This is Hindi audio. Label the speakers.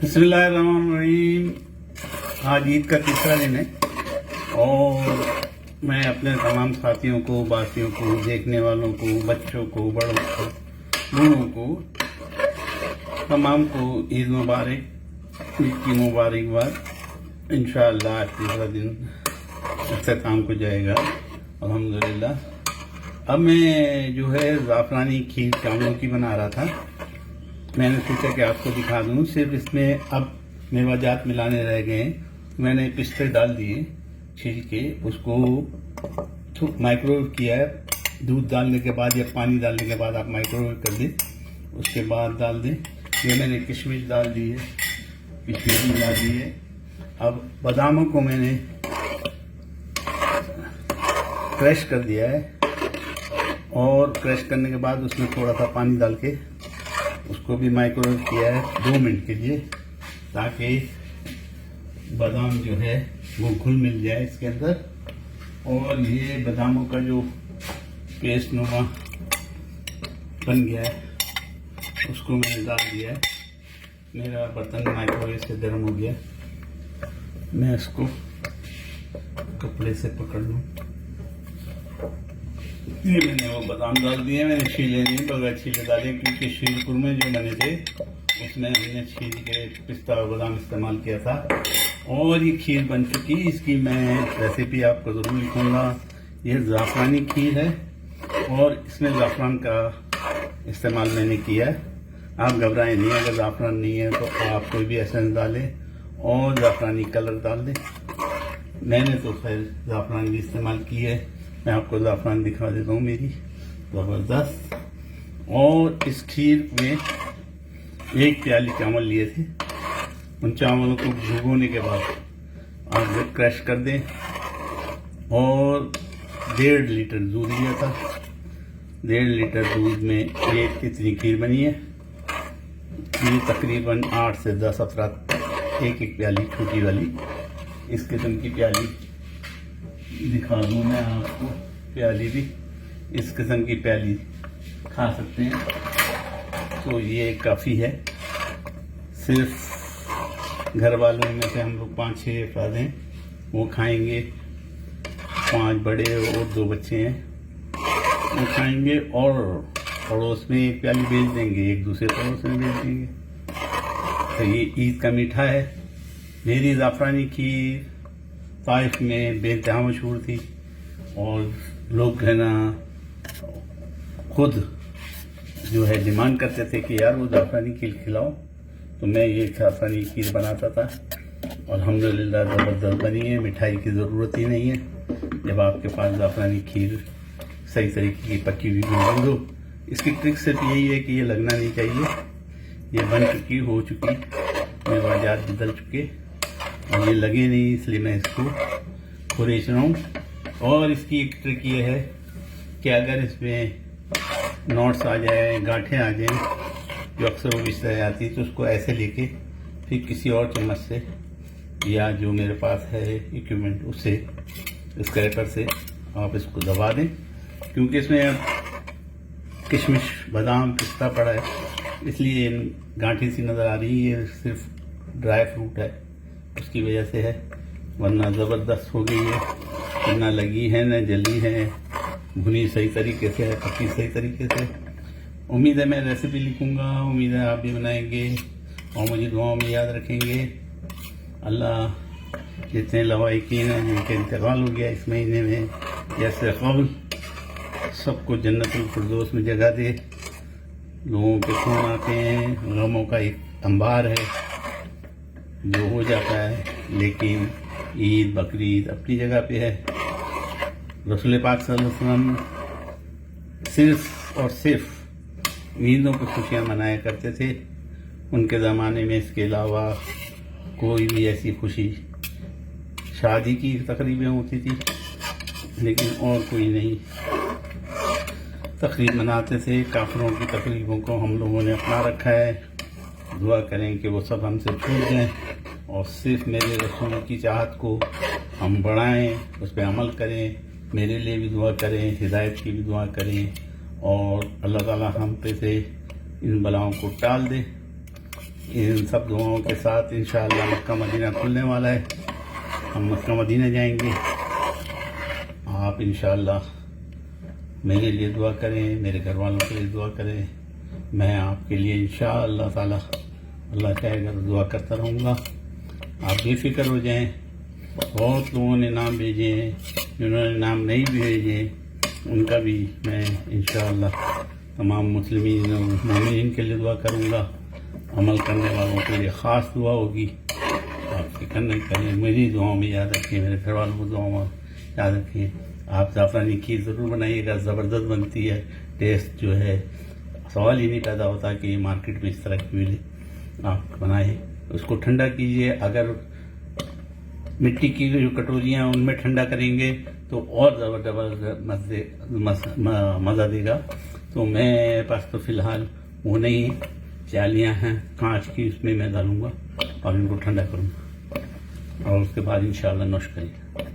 Speaker 1: बिस्मिल्लाहिर्रहमानिर्रहीम। आज ईद का तीसरा दिन है और मैं अपने तमाम साथियों को, बासियों को, देखने वालों को, बच्चों को, बड़ों को, बूढ़ों को, तमाम को ईद मुबारक, ईद की मुबारकबाद। इंशाअल्लाह तीसरा दिन अख्ताम को जाएगा अल्हम्दुलिल्लाह। अब मैं जो है ज़ाफ़रानी खीर चावलों की बना रहा था। मैंने सोचा कि आपको दिखा दूं। सिर्फ इसमें अब मेवाजात मिलाने रह गए हैं। मैंने पिस्ते डाल दिए छील के, उसको माइक्रोवेव किया है। दूध डालने के बाद या पानी डालने के बाद आप माइक्रोवेव कर दें, उसके बाद डाल दें। ये मैंने किशमिश डाल दी है, किशमिश भी डाल दी है। अब बादामों को मैंने क्रश कर दिया है और क्रश करने के बाद उसमें थोड़ा सा पानी डाल के उसको भी माइक्रोवेव किया है 2 मिनट के लिए, ताकि बादाम जो है वो घुल मिल जाए इसके अंदर। और ये बादामों का जो पेस्ट नुमा बन गया है उसको मैंने डाल दिया है। मेरा बर्तन माइक्रोवेव से गर्म हो गया। मैं इसको कपड़े से पकड़ लूँ। ये मैंने वो बादाम डाल दिए। मैंने छीले नहीं, बगैर छीले डाले, क्योंकि शीर कुरमे जो बने थे उसमें हमने छील के पिस्ता और बादाम इस्तेमाल किया था। और ये खीर बन चुकी। इसकी मैं रेसिपी आपको ज़रूर लिखूँगा। ये ज़ाफ़रानी खीर है और इसमें ज़ाफ़रान का इस्तेमाल मैंने किया है। आप घबराएं नहीं, अगर ज़ाफ़रान नहीं है तो आप कोई भी एसेंस डालें और ज़ाफ़रानी कलर डाल दें। मैंने तो खैर ज़ाफ़रान भी इस्तेमाल की है। मैं आपको ज़ाफ़रान दिखा देता हूँ मेरी, ज़बरदस्त। और इस खीर में 1 प्याली चावल लिए थे। उन चावलों को भिगोने के बाद आप क्रश कर दें और 1.5 लीटर दूध लिया था। 1.5 लीटर दूध में एक इतनी खीर बनी है। ये तकरीबन 8 से 10 अफराद एक प्याली, छोटी वाली इस किस्म की प्याली दिखा दूँ मैं आपको। प्याली भी इस किस्म की प्याली खा सकते हैं, तो ये काफ़ी है। सिर्फ घर वालों में से हम लोग 5-6 अफराद हैं, वो खाएंगे। 5 बड़े और 2 बच्चे हैं, वो खाएंगे। और पड़ोस में 1 प्याली बेच देंगे, एक दूसरे पड़ोस में बेच देंगे। तो ये ईद का मीठा है। मेरी ज़ाफ़रानी खीर ताइफ में बेइंतहा मशहूर थी और लोग है ना खुद जो है डिमांड करते थे कि यार वो ज़ाफ़रानी खीर खिलाओ। तो मैं ये ज़ाफ़रानी खीर बनाता था और अल्हम्दुलिल्लाह ज़बरदस्त बनी है। मिठाई की ज़रूरत ही नहीं है जब आपके पास ज़ाफ़रानी खीर सही तरीके की पकी हुई बन दो। इसकी ट्रिक सिर्फ यही है कि ये लगना नहीं चाहिए। ये बन चुकी, हो चुकी, मेवाजात बदल चुके और ये लगे नहीं, इसलिए मैं इसको खुरेच रहा हूँ। और इसकी एक ट्रिक ये है कि अगर इसमें नॉट्स आ जाए, गांठें आ जाएं, जो अक्सर वो इस तरह आती है, तो उसको ऐसे लेके फिर किसी और चम्मच से या जो मेरे पास है इक्विपमेंट उससे, स्क्रैपर से आप इसको दबा दें। क्योंकि इसमें किशमिश, बादाम, पिस्ता पड़ा है, इसलिए गांठें सी नज़र आ रही है। ये सिर्फ ड्राई फ्रूट है, उसकी वजह से है, वरना ज़बरदस्त हो गई है। ना लगी है, ना जली है, भुनी सही तरीके से है, पकी सही तरीके से। उम्मीद है मैं रेसिपी लिखूँगा, उम्मीद है आप भी बनाएंगे और मुझे दुआओं में याद रखेंगे। अल्लाह जितने लवाइकीन हैं जिनके इंतकाल हो गया इस महीने में या से क़ब्ल, सबको जन्नतुल फिरदौस में जगह दे। लोगों के खून आते हैं, गमों का एक अंबार है जो हो जाता है, लेकिन ईद बकरीद अपनी जगह पे है। रसूल पाक सल्लल्लाहु अलैहि वसल्लम सिर्फ और सिर्फ ईदों पर खुशियाँ मनाया करते थे। उनके ज़माने में इसके अलावा कोई भी ऐसी खुशी, शादी की तकरीबें होती थी लेकिन और कोई नहीं तकरीब मनाते थे। काफिरों की तकरीबों को हम लोगों ने अपना रखा है। दुआ करें कि वो सब हमसे छूट जाएं और सिर्फ मेरे रसूल की चाहत को हम बढ़ाएं, उस पर अमल करें। मेरे लिए भी दुआ करें, हिदायत की भी दुआ करें और अल्लाह ताला हम पे से इन बलाओं को टाल दे। इन सब दुआओं के साथ इंशाअल्लाह मक्का मदीना खुलने वाला है। हम मक्का मदीना जाएंगे। आप इंशाअल्लाह मेरे लिए दुआ करें, मेरे घर वालों के लिए दुआ करें। मैं आपके लिए इंशाअल्लाह ताला अल्लाह चाहेगा तो दुआ करता रहूँगा। आप बेफिक्र हो जाएं। बहुत लोगों ने नाम भेजे हैं, जिन्होंने नाम नहीं भी भेजे उनका भी मैं इंशाअल्लाह तमाम मुस्लिमीन और मोमिनीन के लिए दुआ करूँगा। अमल करने वालों के लिए ख़ास दुआ होगी। आप फिक्र नहीं करें, मेरी दुआओं में याद रखिए, मेरे घर वालों को दुआओं में याद रखिए। आप ज़ाफ़रानी खीर ज़रूर बनाइएगा, ज़बरदस्त बनती है। टेस्ट जो है सवाल ही नहीं पैदा होता कि ये मार्केट में इस तरह की मिले। आप बनाएं, उसको ठंडा कीजिए। अगर मिट्टी की जो कटोरियाँ उनमें ठंडा करेंगे तो और ज़बरदस्त मज़ा देगा। तो मेरे पास तो फ़िलहाल वो नहीं है, प्यालियाँ हैं कांच की, उसमें मैं डालूँगा और इनको ठंडा करूँगा और उसके बाद इंशाअल्लाह नोश करेंगे।